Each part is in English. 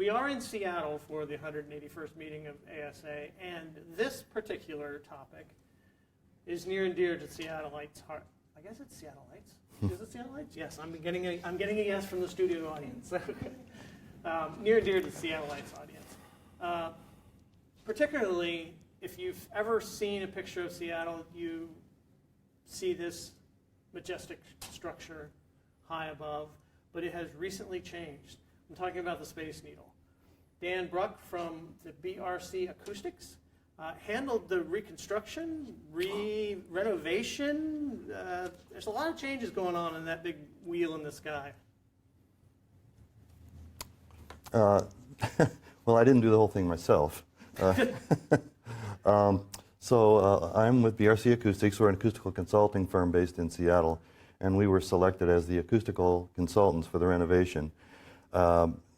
We are in Seattle for the 181st meeting of ASA, and this particular topic is near and dear to Seattleites' heart. I guess it's Seattleites. Is it Seattleites? Yes, I'm getting a yes from the studio audience. Near and dear to Seattleites' audience. Particularly, if you've ever seen a picture of Seattle, you see this majestic structure high above, but it has recently changed. I'm talking about the Space Needle. Dan Bruck from the BRC Acoustics handled the reconstruction, renovation. There's a lot of changes going on in that big wheel in the sky. Well, I didn't do the whole thing myself. So I'm with BRC Acoustics. We're an acoustical consulting firm based in Seattle, and we were selected as the acoustical consultants for the renovation.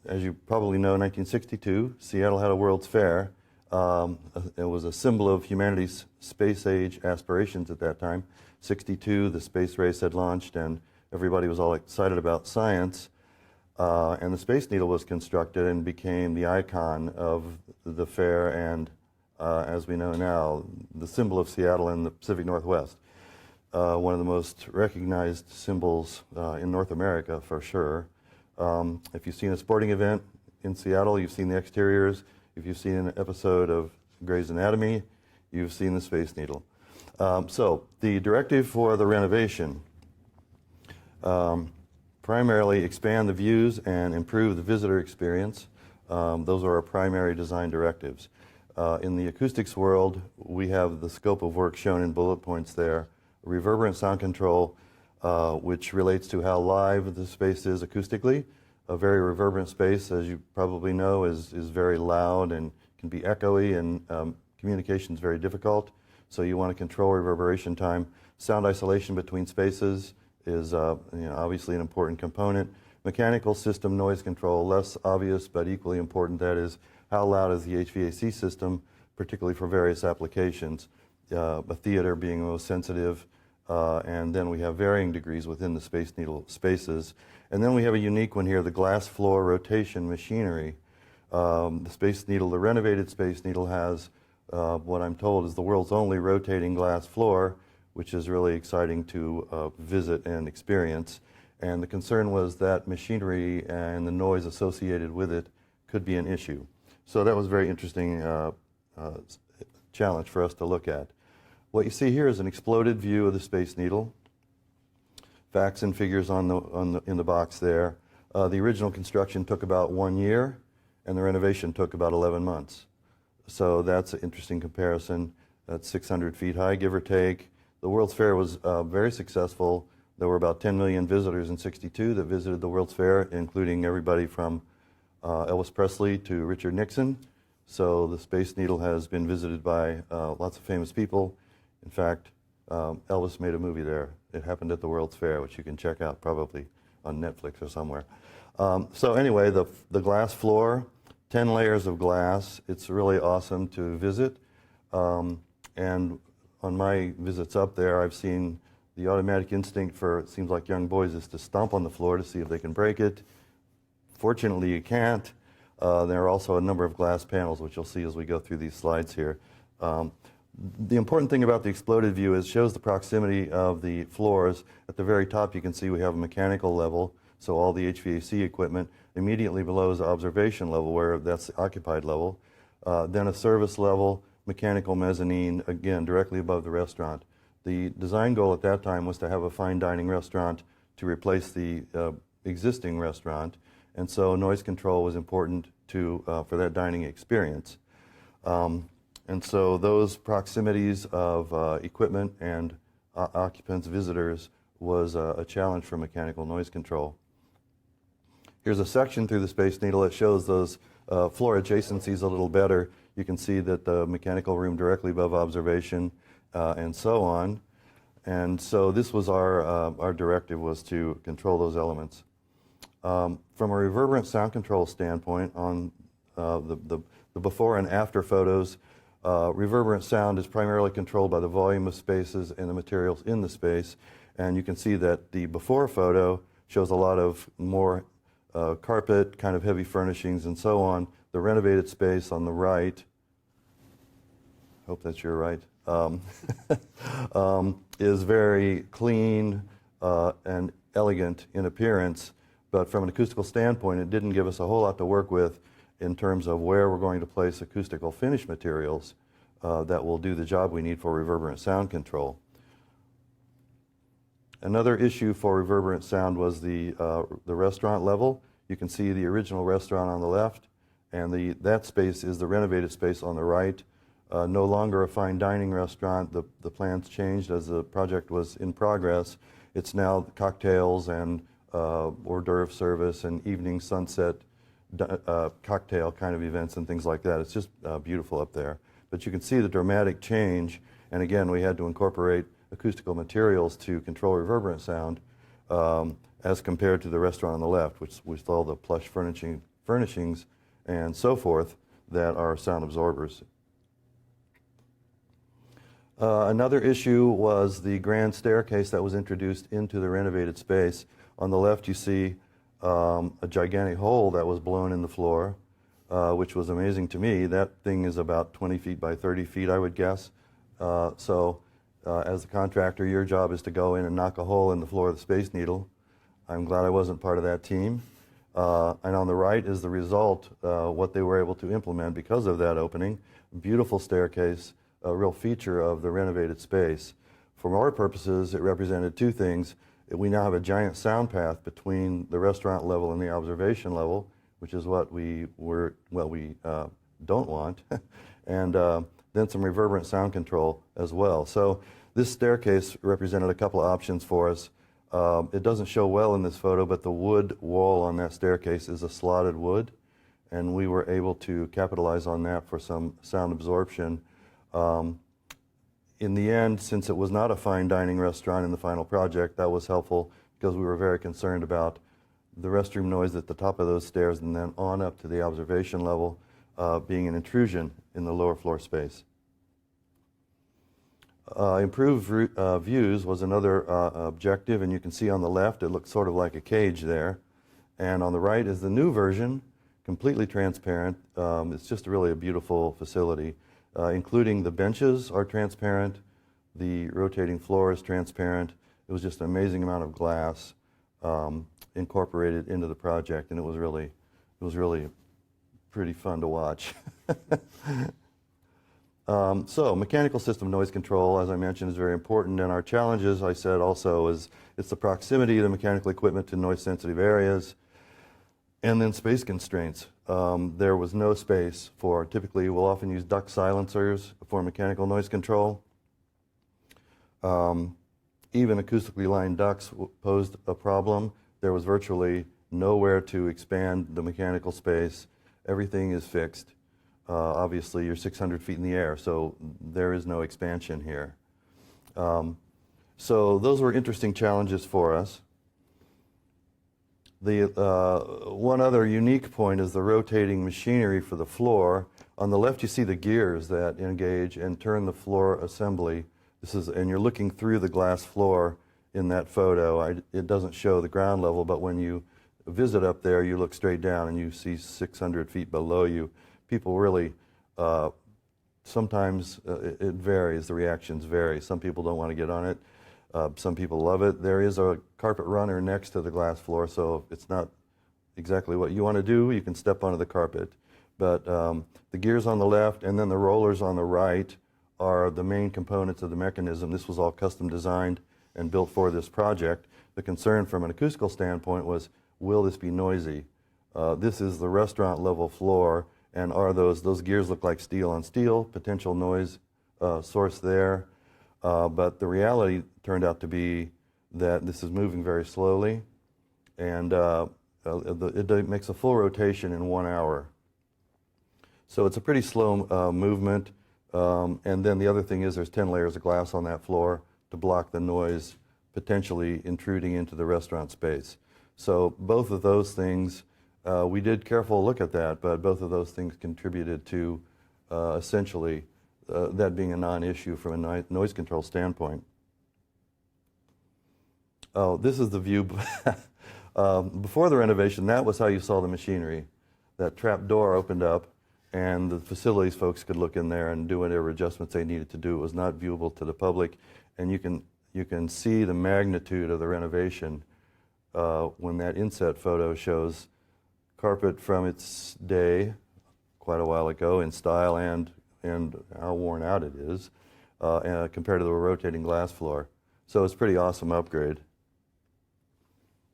As you probably know, in 1962, Seattle had a World's Fair. It was a symbol of humanity's space age aspirations at that time. 62, the space race had launched, and everybody was all excited about science. And the Space Needle was constructed and became the icon of the fair and, as we know now, the symbol of Seattle and the Pacific Northwest. One of the most recognized symbols in North America, for sure. If you've seen a sporting event in Seattle, you've seen the exteriors. If you've seen an episode of Grey's Anatomy, you've seen the Space Needle. So the directive for the renovation, primarily expand the views and improve the visitor experience. Those are our primary design directives. In the acoustics world, we have the scope of work shown in bullet points there. Reverberant sound control, which relates to how live the space is acoustically. A very reverberant space, as you probably know, is very loud and can be echoey, and communication is very difficult. So you want to control reverberation time. Sound isolation between spaces is obviously an important component. Mechanical system noise control, less obvious but equally important. That is, how loud is the HVAC system, particularly for various applications. A theater being most sensitive. And then we have varying degrees within the Space Needle spaces. And then we have a unique one here, the glass floor rotation machinery. The Space Needle, the renovated Space Needle, has what I'm told is the world's only rotating glass floor, which is really exciting to visit and experience. And the concern was that machinery and the noise associated with it could be an issue. So that was a very interesting challenge for us to look at. What you see here is an exploded view of the Space Needle. Facts and figures in the box there. The original construction took about 1 year, and the renovation took about 11 months. So that's an interesting comparison. That's 600 feet high, give or take. The World's Fair was very successful. There were about 10 million visitors in '62 that visited the World's Fair, including everybody from Elvis Presley to Richard Nixon. So the Space Needle has been visited by lots of famous people. In fact, Elvis made a movie there. It happened at the World's Fair, which you can check out probably on Netflix or somewhere. So anyway, the glass floor, 10 layers of glass. It's really awesome to visit. And on my visits up there, I've seen the automatic instinct for, it seems like young boys, is to stomp on the floor to see if they can break it. Fortunately, you can't. There are also a number of glass panels, which you'll see as we go through these slides here. The important thing about the exploded view is it shows the proximity of the floors. At the very top, you can see we have a mechanical level, so all the HVAC equipment. Immediately below is the observation level, where that's the occupied level. Then a service level, mechanical mezzanine, again, directly above the restaurant. The design goal at that time was to have a fine dining restaurant to replace the existing restaurant, and so noise control was important for that dining experience. And so those proximities of equipment and occupants, visitors, was a challenge for mechanical noise control. Here's a section through the Space Needle that shows those floor adjacencies a little better. You can see that the mechanical room directly above observation and so on. And so this was our directive, was to control those elements. From a reverberant sound control standpoint, on the before and after photos, reverberant sound is primarily controlled by the volume of spaces and the materials in the space. And you can see that the before photo shows a lot of more carpet, kind of heavy furnishings, and so on. The renovated space on the right, hope that's your right, is very clean and elegant in appearance, but from an acoustical standpoint, it didn't give us a whole lot to work with in terms of where we're going to place acoustical finish materials that will do the job we need for reverberant sound control. Another issue for reverberant sound was the restaurant level. You can see the original restaurant on the left, and that space is the renovated space on the right. No longer a fine dining restaurant. The plans changed as the project was in progress. It's now cocktails and hors d'oeuvre service and evening sunset cocktail kind of events and things like that. It's just beautiful up there. But you can see the dramatic change, and again, we had to incorporate acoustical materials to control reverberant sound as compared to the restaurant on the left, which with all the plush furnishings and so forth that are sound absorbers. Another issue was the grand staircase that was introduced into the renovated space. On the left you see a gigantic hole that was blown in the floor, which was amazing to me. That thing is about 20 feet by 30 feet, I would guess. As the contractor, your job is to go in and knock a hole in the floor of the Space Needle. I'm glad I wasn't part of that team. And on the right is the result, what they were able to implement because of that opening. Beautiful staircase, a real feature of the renovated space. For our purposes, it represented two things. We now have a giant sound path between the restaurant level and the observation level, which is what we don't want, and then some reverberant sound control as well. So this staircase represented a couple of options for us. It doesn't show well in this photo, but the wood wall on that staircase is a slotted wood, and we were able to capitalize on that for some sound absorption. In the end, since it was not a fine dining restaurant in the final project, that was helpful because we were very concerned about the restroom noise at the top of those stairs and then on up to the observation level being an intrusion in the lower floor space. Improved views was another objective, and you can see on the left it looks sort of like a cage there, and on the right is the new version, completely transparent. It's just really a beautiful facility, including the benches are transparent, the rotating floor is transparent. It was just an amazing amount of glass incorporated into the project, and it was really pretty fun to watch. So mechanical system noise control, as I mentioned, is very important, and our challenges, I said also, is it's the proximity of the mechanical equipment to noise-sensitive areas, and then space constraints. There was no space for, typically we'll often use duct silencers for mechanical noise control. Even acoustically lined ducts posed a problem. There was virtually nowhere to expand the mechanical space. Everything is fixed. Obviously, you're 600 feet in the air, so there is no expansion here. So those were interesting challenges for us. The one other unique point is the rotating machinery for the floor. On the left, you see the gears that engage and turn the floor assembly. And you're looking through the glass floor in that photo. It doesn't show the ground level, but when you visit up there, you look straight down and you see 600 feet below you. People really, sometimes it varies, the reactions vary. Some people don't want to get on it. Some people love it. There is a carpet runner next to the glass floor, so if it's not exactly what you want to do, you can step onto the carpet. But the gears on the left and then the rollers on the right are the main components of the mechanism. This was all custom designed and built for this project. The concern from an acoustical standpoint was, will this be noisy? This is the restaurant level floor, and are those gears look like steel on steel, potential noise source there. But the reality turned out to be that this is moving very slowly, and it makes a full rotation in 1 hour. So it's a pretty slow movement. And then the other thing is there's 10 layers of glass on that floor to block the noise potentially intruding into the restaurant space. So both of those things, we did careful look at that, but both of those things contributed to essentially that being a non-issue from a noise control standpoint. Oh, this is the view Before the renovation, that was how you saw the machinery. That trap door opened up, and the facilities folks could look in there and do whatever adjustments they needed to do. It was not viewable to the public, and you can see the magnitude of the renovation when that inset photo shows carpet from its day, quite a while ago, in style and how worn out it is, compared to the rotating glass floor. So it's a pretty awesome upgrade.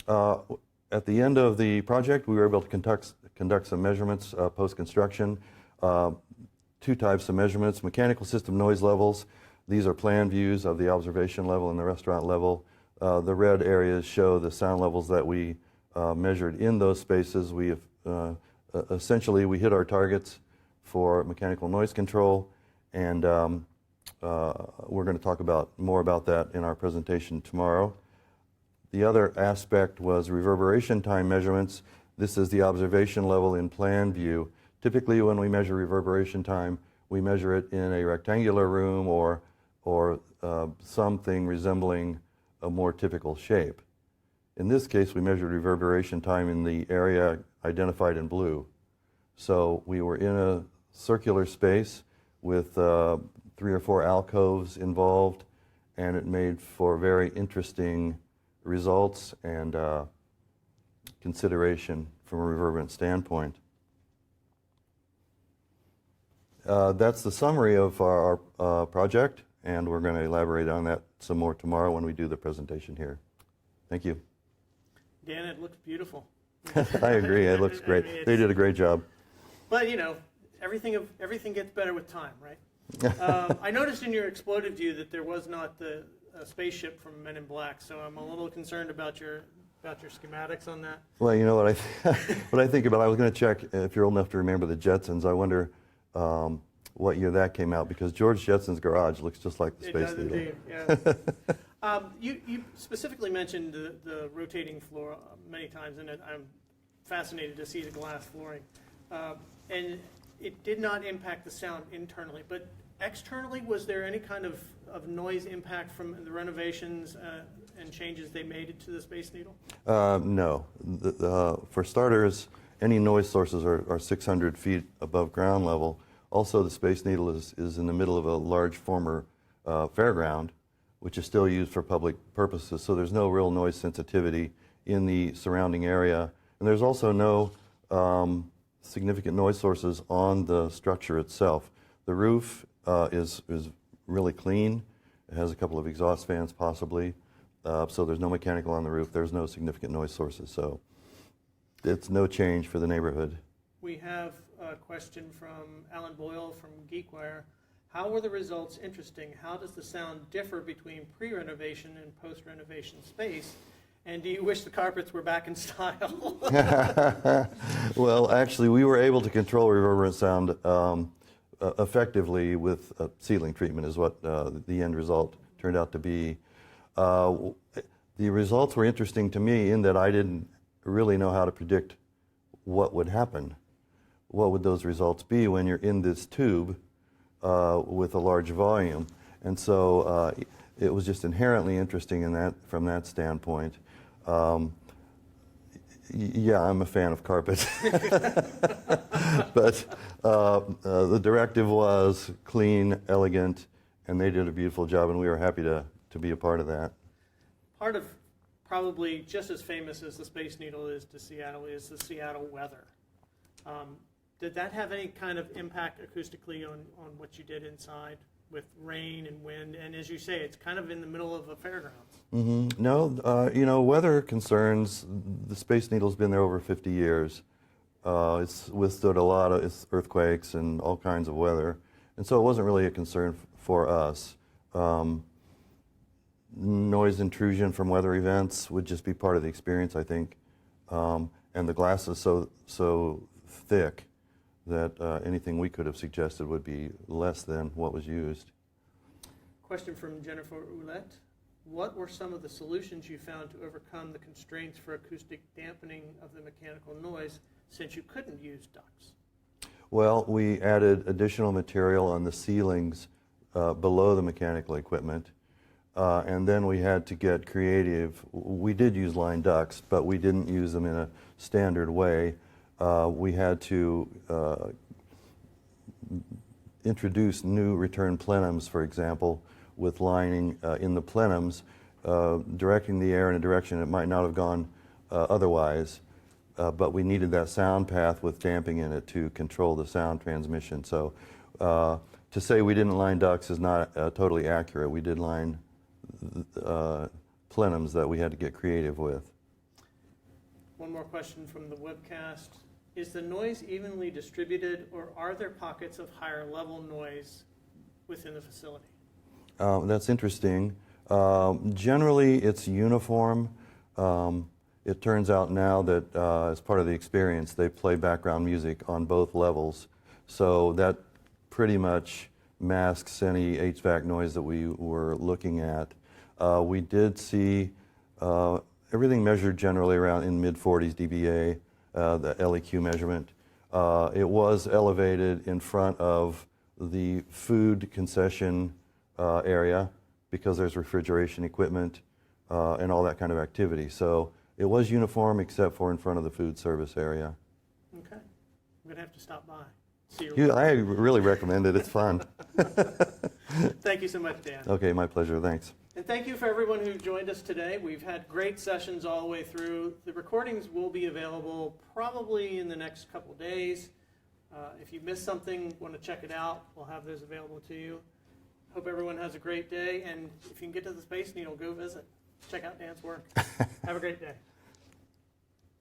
At the end of the project, we were able to conduct some measurements post-construction. Two types of measurements: mechanical system noise levels. These are plan views of the observation level and the restaurant level. The red areas show the sound levels that we measured in those spaces. We have, essentially, we hit our targets for mechanical noise control, and we're going to talk more about that in our presentation tomorrow. The other aspect was reverberation time measurements. This is the observation level in plan view. Typically, when we measure reverberation time, we measure it in a rectangular room or something resembling a more typical shape. In this case, we measured reverberation time in the area identified in blue. So we were in a circular space with 3 or 4 alcoves involved, and it made for very interesting results and consideration from a reverberant standpoint. That's the summary of our project, and we're going to elaborate on that some more tomorrow when we do the presentation here. Thank you. Dan, it looks beautiful. I agree. It looks great. I mean, they did a great job. But, you know, everything gets better with time, right? I noticed in your exploded view that there was not the spaceship from Men in Black, so I'm a little concerned about your schematics on that. Well, you know what what I think about. I was going to check if you're old enough to remember the Jetsons. I wonder what year that came out, because George Jetson's garage looks just like the Space Needle. It does indeed. Yeah. You specifically mentioned the rotating floor many times, and I'm fascinated to see the glass flooring. And it did not impact the sound internally, but externally, was there any kind of noise impact from the renovations and changes they made to the Space Needle? No. For starters, any noise sources are 600 feet above ground level. Also, the Space Needle is in the middle of a large former fairground, which is still used for public purposes, so there's no real noise sensitivity in the surrounding area. And there's also no significant noise sources on the structure itself. The roof is really clean. It has a couple of exhaust fans possibly, so there's no mechanical on the roof. There's no significant noise sources, so it's no change for the neighborhood. We have a question from Alan Boyle from GeekWire. How were the results interesting? How does the sound differ between pre-renovation and post-renovation space? And do you wish the carpets were back in style? Well, actually, we were able to control reverberant sound effectively with ceiling treatment is what the end result turned out to be. The results were interesting to me in that I didn't really know how to predict what would happen. What would those results be when you're in this tube with a large volume? And so it was just inherently interesting from that standpoint. Yeah, I'm a fan of carpet. But the Directive was clean, elegant, and they did a beautiful job, and we were happy to be a part of that. Part of probably just as famous as the Space Needle is to Seattle is the Seattle weather. Did that have any kind of impact acoustically on what you did inside with rain and wind? And as you say, it's kind of in the middle of a fairgrounds. Mm-hmm. No, weather concerns, the Space Needle's been there over 50 years. It's withstood a lot of earthquakes and all kinds of weather. And so it wasn't really a concern for us. Noise intrusion from weather events would just be part of the experience, I think. And the glass is so thick that anything we could have suggested would be less than what was used. Question from Jennifer Ouellette. What were some of the solutions you found to overcome the constraints for acoustic dampening of the mechanical noise since you couldn't use ducts? Well, we added additional material on the ceilings below the mechanical equipment. and then we had to get creative. We did use line ducts, but we didn't use them in a standard way. We had to introduce new return plenums, for example, with lining in the plenums, directing the air in a direction it might not have gone otherwise, but we needed that sound path with damping in it to control the sound transmission. So to say we didn't line ducts is not totally accurate. We did line plenums that we had to get creative with. One more question from the webcast. Is the noise evenly distributed, or are there pockets of higher level noise within the facility? That's interesting. Generally, it's uniform. It turns out now that as part of the experience, they play background music on both levels. So that pretty much masks any HVAC noise that we were looking at. We did see everything measured generally around in mid-40s dBA, the LEQ measurement. It was elevated in front of the food concession area because there's refrigeration equipment and all that kind of activity. So it was uniform except for in front of the food service area. Okay. I'm going to have to stop by. See you. I really recommend it. It's fun. Thank you so much, Dan. Okay, my pleasure. Thanks. And thank you for everyone who joined us today. We've had great sessions all the way through. The recordings will be available probably in the next couple days. If you missed something, want to check it out, we'll have those available to you. Hope everyone has a great day, and if you can get to the Space Needle, go visit. Check out Dan's work. Have a great day.